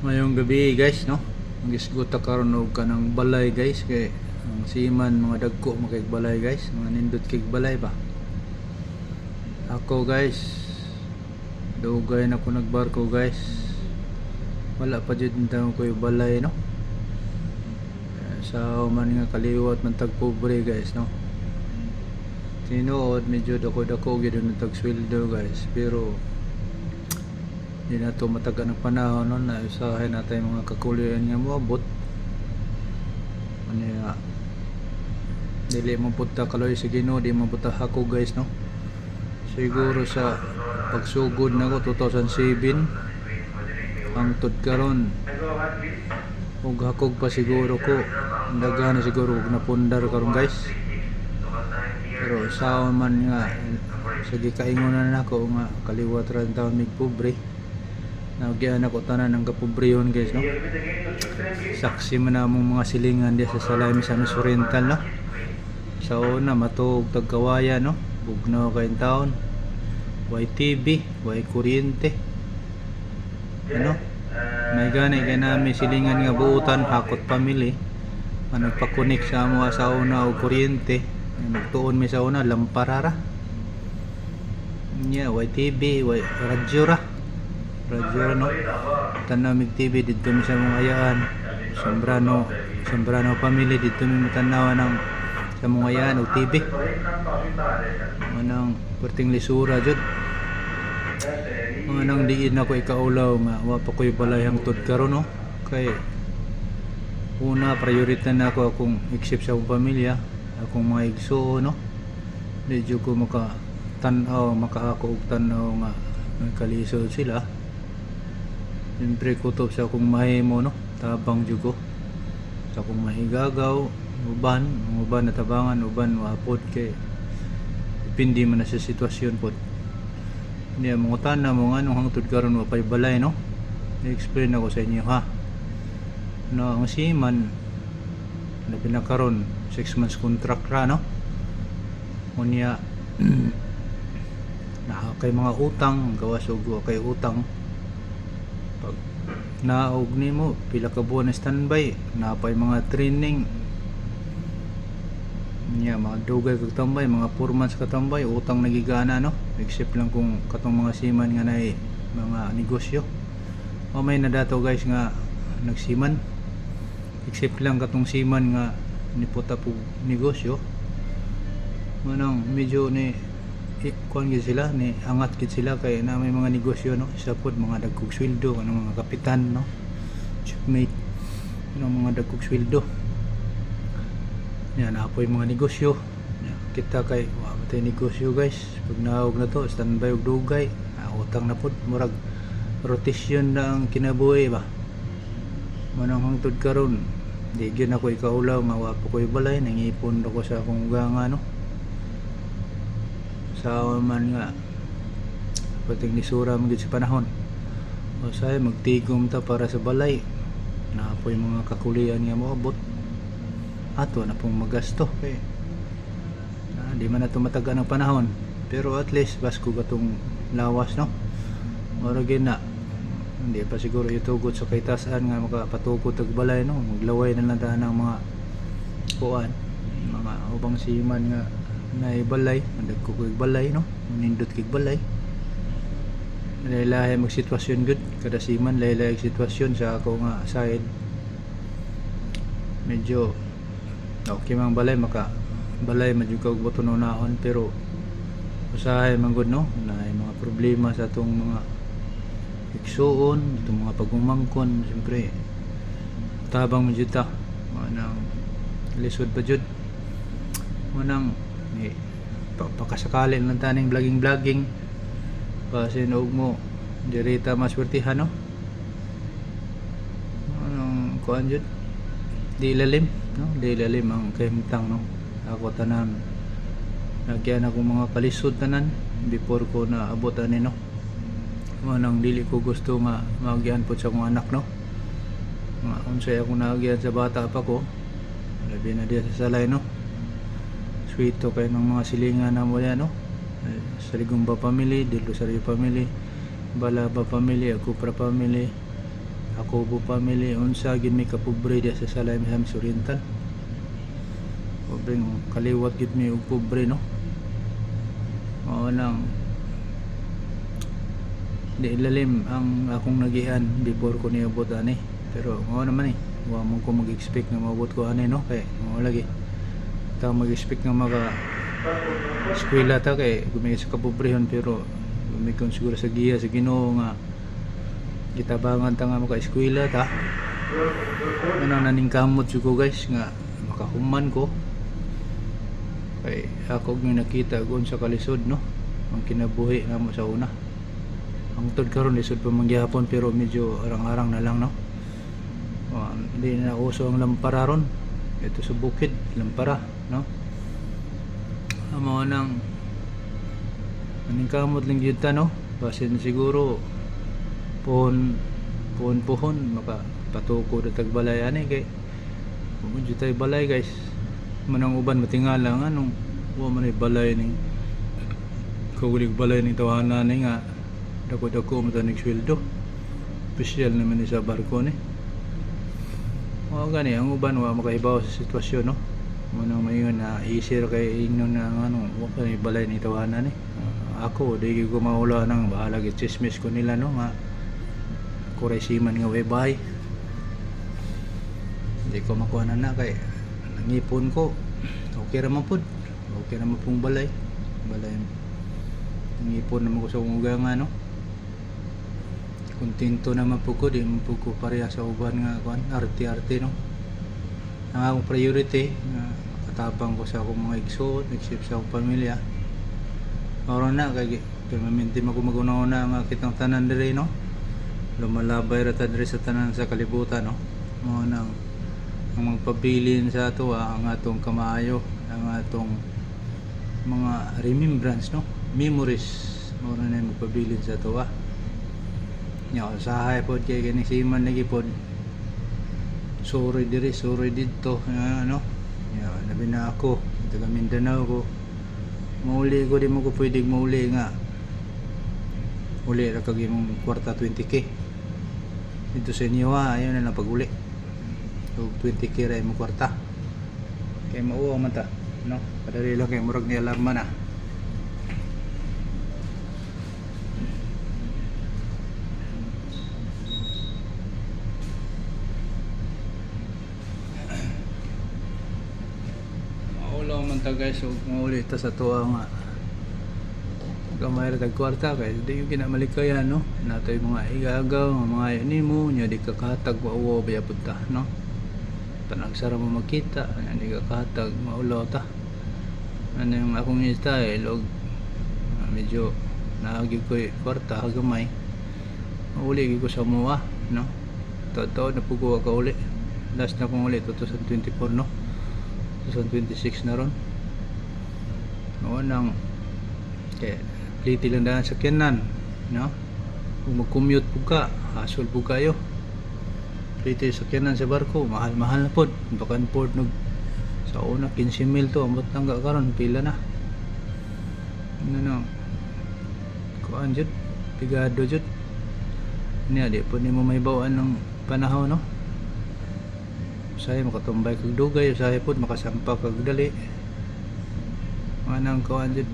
Mayong gabi guys, no? Magisguta karon og kanang balay guys kay ang siman mga dagko makig balay guys, mga nindot kig balay ba. Ako guys, dugay na ko nagbarko guys. Wala pa jud nitaw ko yung balay, no? Sa man nga kaliwat man tag pobre guys, no? Tinuod medyo dako-dako gyud na tag sweldo guys, pero di na to matagal ng panahon no, na usahay natin mga kakulian nga moabot ano dili mo punta kaloy sa Ginoo, di mo punta ako guys, no? Siguro sa pagsugod nako 2007 ang tud karon ug hakog pa siguro ko daghan na siguro ug napundar karon guys, pero sa man nga sige kaingonan nako nga kaliwat ra taon mig pobre. Nagyan ako tanan ng kapobrehon guys, no? Saksi man namong mga silingan diya sa Salamis Oriental, no? Sa una matuog tagkawaya, no? Bugnaw kay taon. Way TV, way kuryente. Ano? May gani kay nami silingan nga buutan hakot pamili. Nagpa-connect sa amo sa una og kuryente. Nagtuon mi sa una lamparara. Nya way TV, way radyo ra. No? Tanaw mig TV dito mi sa mga ayaan. Sembrano family dito mi matanaw ng sa mga ayaan og TV. Manang perting lisura jud. Manang diin ako ikaulaw nga wa pa koy balay hangtod karon, no? Kay una priority na ako akong except sa akong pamilya, akong mga igsuo, no? Di jud ko makaako og tan-aw nga kalisod sila. Siyempre kutob sa akong mahimo, no? Tabang jud ko sa akong mahigagaw, uban na tabangan, uban wapod kay depende man na sa sitwasyon pod. Niya mga tanan mo nga nung hangtod karon wa pay balay, no? I-explain ako sa inyo, ha? No, ang siman na pinakaron 6 months contract ra, no? Unya na kay mga utang gawas og kay utang. Pag naog nimo pila ka buwan na standby, napay mga training niya, mga dugay kag tambay, mga 4 months ka tambay, utang nagigana, no? Except lang kung katong mga siman nga nay mga negosyo o may nadato guys nga nagsiman, except lang katong siman nga niputa po negosyo manang medyo ni kuan gid sila, ni angat gid sila kay na may mga negosyo, no? Isa pod mga dagkog sweldo kanang mga kapitan, no? Shipmate, mga dagkog sweldo. Yan apoy mga negosyo. Kita kay wa matay negosyo guys. Pag naog na to, standby og dugay, utang na pod, murag rotation na ang kinabuhi ba. Manang hangtod karon, di gyud ako ikaulaw nga wa pa koy balay, nangipon ako sa akong ganga, no? Sa man nga pating nisura man gid sa panahon o say magtigom ta para sa balay na apoy mga kakulian nga moabot ato na pong magasto kay di man na tumataga ng panahon, pero at least basko gatong lawas, no? Mura gyud na hindi pa siguro itugot sa kaytasan nga makapatukod og balay, no? Maglaway na lang ng mga kuan, mga ubang siman nga na balay, dagko kog balay, no? Nindot kig balay. Lahi-lahi mag sitwasyon gud kada siman, lahi-lahi sitwasyon sa ako nga side. Medyo okay mang balay, maka balay medyo kag botononaon, pero usahay man gud, no? Na mga problema sa atong mga iksuon, itong mga pagumangkon, siyempre tabang man jud ta, manang lisod pa jud, manang pakasakali lang taning vlogging kasi noog mo dirita maswertihan, no? Anong kuan jud di ilalim, no? Di ilalim ang kahimtang, no? Ako tanan nagyan ako mga kalisod tanan before ko na abot ani, no? Manang dili ko gusto nga magyan po sa akong anak, no? Nga unsay ako nagyan sa bata pa ko, labi na diya sa salay, no? Sweeto kay ng mga silingan na mo yan, no? Saligumba family, Dilo Sario family, Balaba family, Akupra family, Jacobo family unsa gid mi kapobre diya sa Salay Misamis Oriental. Pobreng kaliwat gid mi og pobre no. Mao nang di ilalim ang akong nagian before ko niabot ani. Pero mao naman wa mo ko mag-expect na maabot ko ani no, kay mao lagi ta mag-expect nga maka eskwela ta kay gumay sa kapobrehon, pero gumikon siguro sa giya sa Ginoo nga gitabangan ta nga maka-eskwela ta. Ano naning kamot ko guys nga makahuman ko kay ako may nakita gon sa kalisod no, ang kinabuhi na mo sa una. Ang tod karon lisod pa mangyapon pero medyo arang-arang na lang no. Hindi na uso ang lampara ron. Ito sa bukid lampara no. Amo nang aning kamot lang gyud ta no. Basin siguro pohon maka patuko da tagbalay ani kay kung gyud tay balay guys. Manang uban matingala nga nung wa man ay balay ning kulig balay ning tawanan ni nga dako-dako mo tanig sweldo. Special naman ni sa barko ni. Mao gani ang uban wa makahibaw sa sitwasyon no. Manang mayon na isir kay ingnon na ano wa pa ni balay ni tawanan ni. Ako di ko maula nang bahala gid chismis ko nila no nga kuraysiman nga way bahay. Hindi ko makuha na kay nangipon ko. Okay ra man pud. Okay ra man pong balay. Nangipon naman ko sa ugang no. Kontento naman po ko, di mo po ko pareha sa uban nga kuan, arte-arte no. Ang akong priority nga katapang ko sa akong mga igsoon, except sa akong pamilya. Oro na kay permanente maguna-una nga kitang tanan diri no. Lumalabay ra ta diri sa tanan sa kalibutan no. Mo nang ang magpabilin sa ato ang atong kamayo, ang atong mga remembrance no, memories mo na magpabilin sa ato nya usahay pod kay kini siman lagi pod sorry diri sorry dito ano nya labi na ako taga Mindanao ko mauli ko di mo ko pwedeng mauli nga uli ra kag imong kwarta 20k dito sa inyo ayon na lang pag-uli so 20k ra imong kwarta kay mauwa man ta no kadali lang kay murag ni alarma na. Man ta guys, so mauli ta sa tuwa nga gamay ra tag kwarta kay di yung kinamalikaya no natoy mga igagaw mga nimo nya di ka kahatag wa baya punta no tanang sara mo makita nya di ka kahatag maulaw ta ano yung akong style og medyo naagi ko kwarta gamay mauli ko sa mua no totoo na pugo ka uli last na kong uli 2024 no 2026 na ron. Oo nang kaya pliti lang daan sa kinan no? Kung mag-commute po ka hasol po kayo pliti sa kinan sa barko mahal na po bakan port sa una 15,000 to ambot lang karon pila na ano no kuan jud pigado jud niya di po ni mo may bawaan ng panahon no. Usahay makatumbay kag dugay, usahay pod makasampa kag dali. Manang kuan jud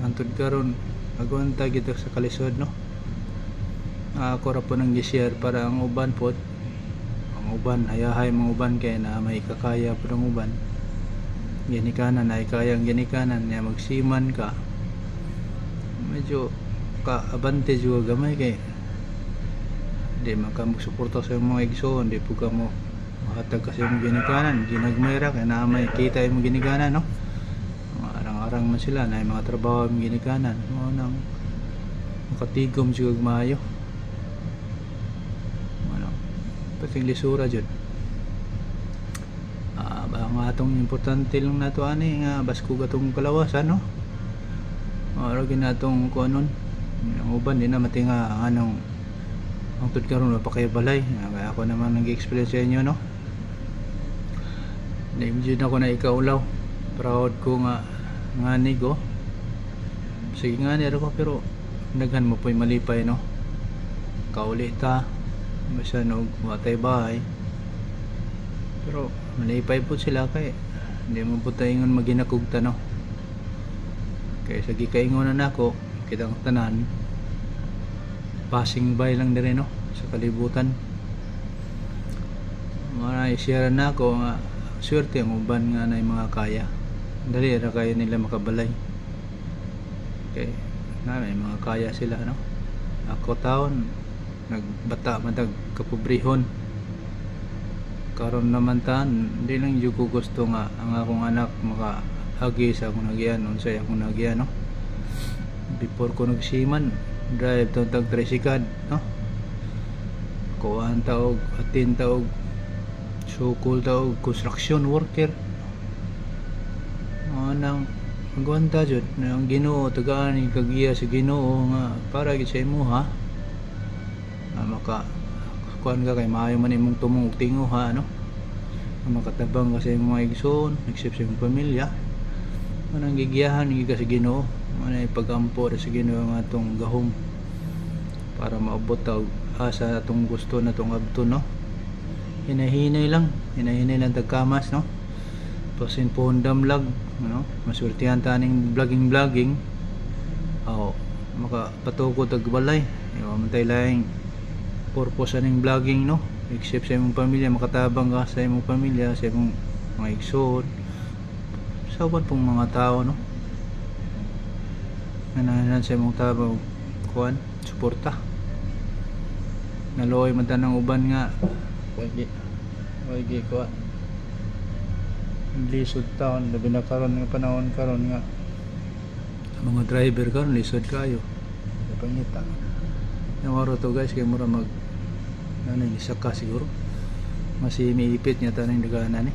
antod karon agwanta kita sa kalisod no. Ako ra po nang gi-share para ang uban pod ang uban hayahay mga uban kay na may kakaya pod ang uban. Ginikanan ay kayang ginikanan niya magsiman ka. Medyo ka advantage wa gamay kay di man ka magsuporta sa mga igsoon, di po ka mo makatag kasi yung ginikanan ginagmayra kaya na may kita yung ginikanan no arang-arang man sila na yung mga trabaho yung ginikanan mo nang makatigom siya maayo ano pating lisura dyan ang atong importante lang nato ani nga basko gatong kalawasan no oro ginatong kuanon ang uban di na matinga anong ang tud karon mapakabalay kaya ako naman nag-experience sa inyo no. Naimjud ako na ikaulaw. Proud ko nga ngani ko. Sige ngani ko pero daghan mo po'y malipay no. Kauli ta masan og watay bahay. Pero malipay po sila kay hindi mo po taingon maginakugta no. Kaya sa gikaingon na nako kitang tanan passing by lang dire no sa kalibutan. Mga i-share na ako nga swerte ang uban nga na mga kaya. Dali ra kaya nila makabalay. Okay, na may mga kaya sila no. Ako taon nagbata matag kapobrehon. Karon naman tan hindi lang jud ko gusto nga ang akong anak makaagi sa akong nagyan unsay akong nagyan no. Before ko nagsiman drive tong tag tricycle no. Kuan taog atin taog sukol taog construction worker. Nang magwanta jud na ang Ginoo tagaan ni kagiya sa Ginoo nga para gid sa imuha. Maka kuan ka kay maayo man imong tumong tinguha no. Makatabang ka sa imong mga igsoon, nagsip sa imong pamilya. Manang gigiyahan ni ka sa Ginoo, manay pagampo sa Ginoo nga atong gahom para maabot ta asa atong gusto na tong abton no. Hinahinay lang tagkamas no. Pasin po damlag no. Maswertihan ta ning vlogging. Makapatukod og balay. Man tay laing purpose aning vlogging no. Except sa imong pamilya, makatabang ka sa imong pamilya, sa imong mga igsoon, sa uban pong mga tao no. Nananan sa imong tao kuan suporta. Naloy man tanang uban nga wagi kuan lisod taon labi na karon nga panahon karon nga mga driver karon lisod kayo pangita. Namaro to guys kay mura mag ano ni saka siguro mas miipit niya tanang daganan